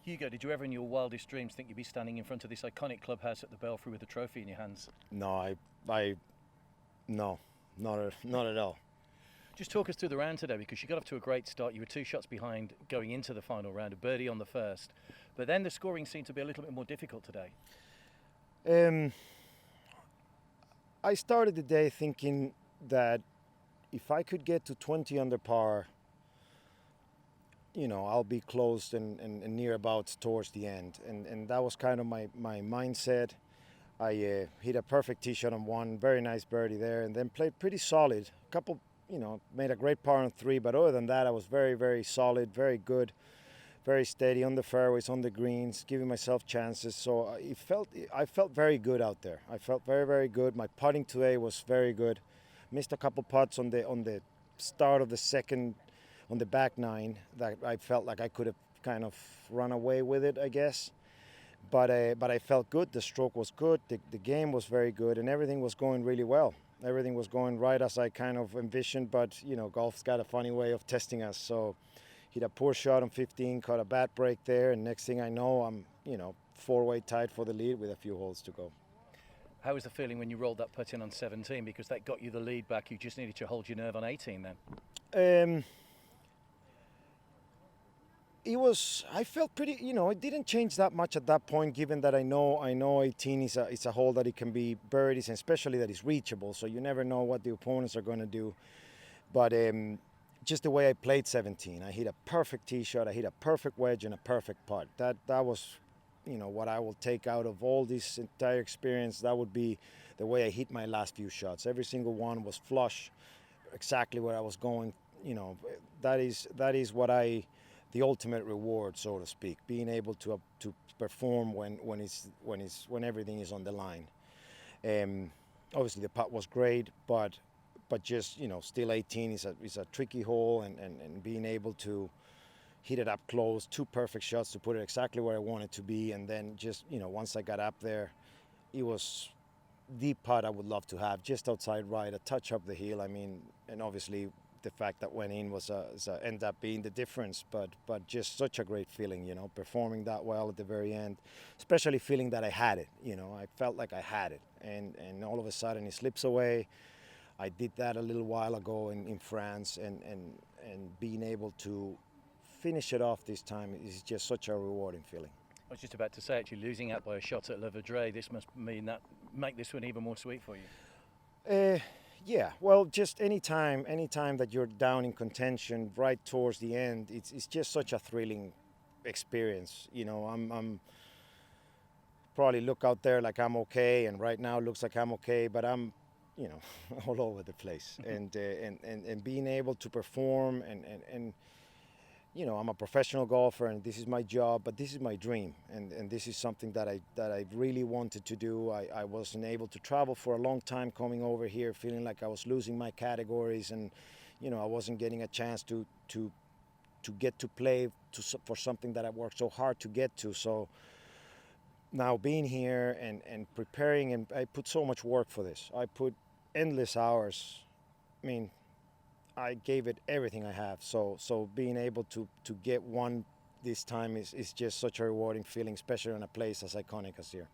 Hugo, did you ever in your wildest dreams think you'd be standing in front of this iconic clubhouse at the Belfry with a trophy in your hands? No, I, no, not at all. Just talk us through the round today, because you got off to a great start. You were 2 shots behind going into the final round, a birdie on the first. But then the scoring seemed to be a little bit more difficult today. I started the day thinking that if I could get to 20 under par, I'll be close and near about towards the end. And that was kind of my mindset. I hit a perfect tee shot on one, very nice birdie there, and then played pretty solid. A couple, made a great par on three, but other than that, I was very, very solid, very good, very steady on the fairways, on the greens, giving myself chances. So I felt very good out there. I felt very, very good. My putting today was very good. Missed a couple putts on the start of the second, on the back nine, that I felt like I could have kind of run away with it, I guess. But I felt good. The stroke was good. The game was very good, and everything was going really well. Everything was going right as I kind of envisioned. But golf's got a funny way of testing us. So hit a poor shot on 15, caught a bad break there, and next thing I know, I'm four-way tied for the lead with a few holes to go. How was the feeling when you rolled that putt in on 17? Because that got you the lead back. You just needed to hold your nerve on 18 then. I felt pretty, it didn't change that much at that point, given that I know 18 is a hole that it can be birdies, and especially that it's reachable, so you never know what the opponents are going to do. But just the way I played 17, I hit a perfect tee shot, I hit a perfect wedge and a perfect putt. That was, what I will take out of all this entire experience. That would be the way I hit my last few shots. Every single one was flush, exactly where I was going. That is what the ultimate reward, so to speak, being able to perform when everything is on the line. Obviously the putt was great, but just still 18 is a tricky hole, and being able to hit it up close, two perfect shots to put it exactly where I want it to be, and then just once I got up there, it was the putt I would love to have, just outside right, a touch up the hill. I mean, and obviously the fact that went in was ended up being the difference, but just such a great feeling, performing that well at the very end, especially feeling that I had it. I felt like I had it, and all of a sudden it slips away. I did that a little while ago in France, and being able to finish it off this time is just such a rewarding feeling. I was just about to say, actually, losing out by a shot at Le Verdre, this must mean that make this one even more sweet for you. Yeah, well, just anytime that you're down in contention right towards the end, it's just such a thrilling experience. I'm probably look out there like I'm okay, and right now it looks like I'm okay, but I'm all over the place, and being able to perform and I'm a professional golfer, and this is my job, but this is my dream, and this is something that I really wanted to do. I wasn't able to travel for a long time coming over here, feeling like I was losing my categories, and I wasn't getting a chance to get to play for something that I worked so hard to get to. So now being here and preparing, and I put so much work for this. I put endless hours. I mean, I gave it everything I have. So being able to get one this time is just such a rewarding feeling, especially in a place as iconic as here.